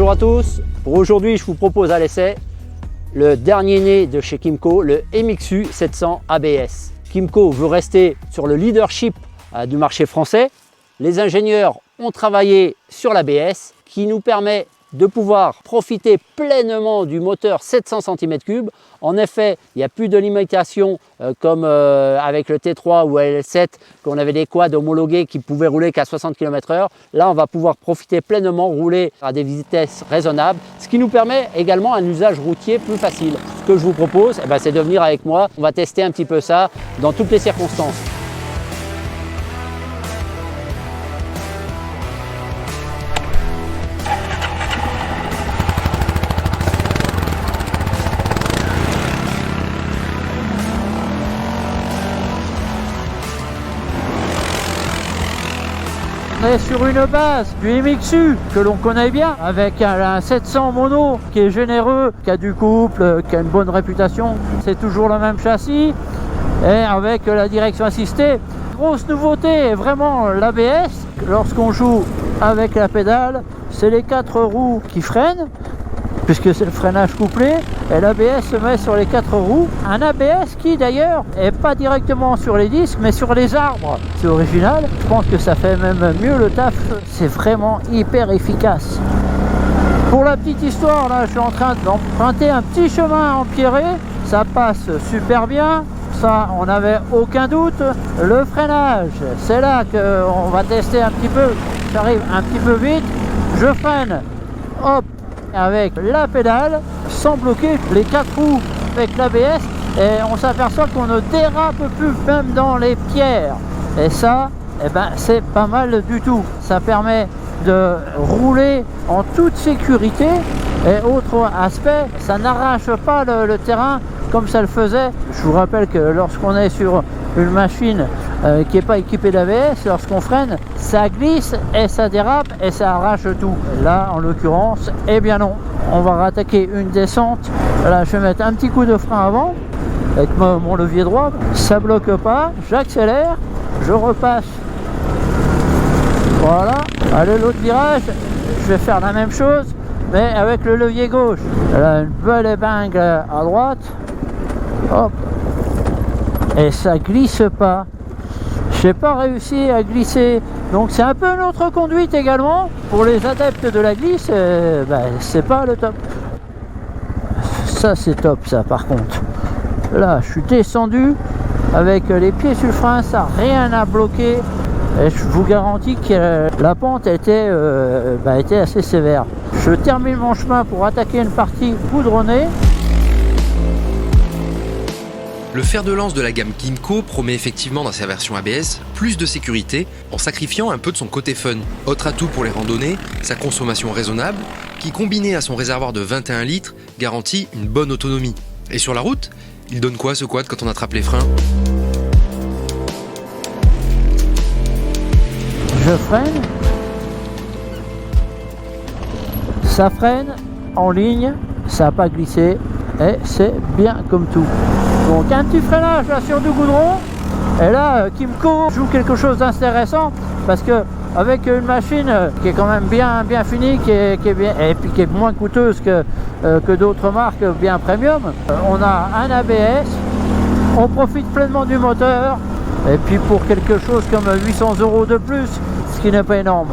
Bonjour à tous, pour aujourd'hui je vous propose à l'essai le dernier né de chez Kymco, le MXU 700 ABS. Kymco veut rester sur le leadership du marché français. Les ingénieurs ont travaillé sur l'ABS qui nous permet de pouvoir profiter pleinement du moteur 700 cm3. En effet, il n'y a plus de limitation comme avec le T3 ou L7, qu'on avait des quads homologués qui pouvaient rouler qu'à 60 km/h. Là, on va pouvoir profiter pleinement, rouler à des vitesses raisonnables, ce qui nous permet également un usage routier plus facile. Ce que je vous propose, c'est de venir avec moi. On va tester un petit peu ça dans toutes les circonstances. On est sur une base du MXU que l'on connaît bien, avec un 700 mono qui est généreux, qui a du couple, qui a une bonne réputation. C'est toujours le même châssis et avec la direction assistée. Grosse nouveauté, vraiment l'ABS. Lorsqu'on joue avec la pédale, c'est les 4 roues qui freinent, puisque c'est le freinage couplé, et l'ABS se met sur les 4 roues. Un ABS qui d'ailleurs est pas directement sur les disques mais sur les arbres. C'est original, je pense que ça fait même mieux le taf, c'est vraiment hyper efficace. Pour la petite histoire, là je suis en train d'emprunter un petit chemin empierré, ça passe super bien, ça on n'avait aucun doute. Le freinage, c'est là qu'on va tester un petit peu, j'arrive un petit peu vite, je freine, hop, avec la pédale sans bloquer les 4 roues avec l'ABS et on s'aperçoit qu'on ne dérape plus même dans les pierres et ça c'est pas mal du tout. Ça permet de rouler en toute sécurité et autre aspect, ça n'arrache pas le terrain comme ça le faisait. Je vous rappelle que lorsqu'on est sur une machine qui n'est pas équipée d'ABS, lorsqu'on freine, ça glisse et ça dérape et ça arrache tout. Là, en l'occurrence, eh bien non. On va rattaquer une descente. Là, je vais mettre un petit coup de frein avant avec mon levier droit. Ça bloque pas. J'accélère. Je repasse. Voilà. Allez, l'autre virage. Je vais faire la même chose, mais avec le levier gauche. Là, une belle épingle à droite. Hop. Et ça glisse pas. J'ai pas réussi à glisser, donc c'est un peu une autre conduite également pour les adeptes de la glisse. C'est pas le top. Ça c'est top, ça par contre. Là je suis descendu avec les pieds sur le frein, ça rien à bloquer et je vous garantis que la pente était assez sévère. Je termine mon chemin pour attaquer une partie goudronnée. Le fer de lance de la gamme Kymco promet effectivement dans sa version ABS plus de sécurité en sacrifiant un peu de son côté fun. Autre atout pour les randonnées, sa consommation raisonnable qui, combinée à son réservoir de 21 litres, garantit une bonne autonomie. Et sur la route, il donne quoi ce quad quand on attrape les freins? Je freine. Ça freine en ligne, ça n'a pas glissé et c'est bien comme tout. Donc un petit freinage là sur du goudron et là Kymco joue quelque chose d'intéressant parce que avec une machine qui est quand même bien finie, qui est bien, et puis qui est moins coûteuse que d'autres marques bien premium, on a un ABS, on profite pleinement du moteur et puis pour quelque chose comme 800 € de plus, ce qui n'est pas énorme.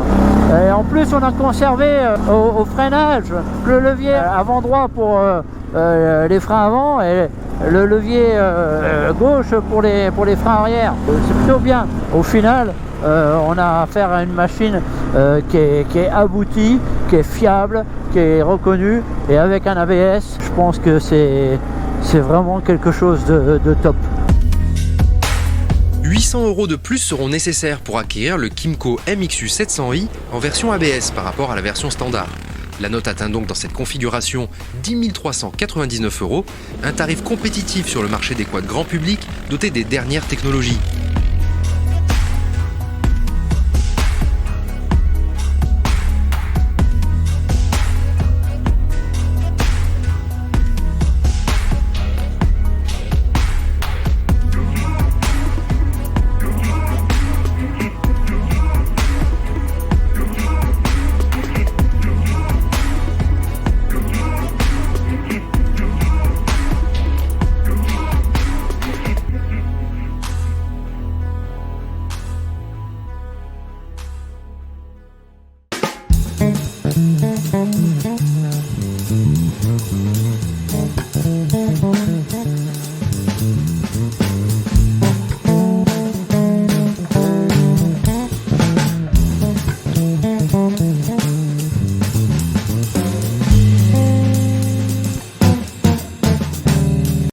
Et en plus on a conservé au freinage le levier avant droit pour les freins avant et le levier gauche pour les freins arrière. C'est plutôt bien. Au final, on a affaire à une machine qui est aboutie, qui est fiable, qui est reconnue et avec un ABS, je pense que c'est vraiment quelque chose de top. 800 € de plus seront nécessaires pour acquérir le Kymco MXU 700i en version ABS par rapport à la version standard. La note atteint donc dans cette configuration 10 399 €, un tarif compétitif sur le marché des quads grand public doté des dernières technologies. Salut.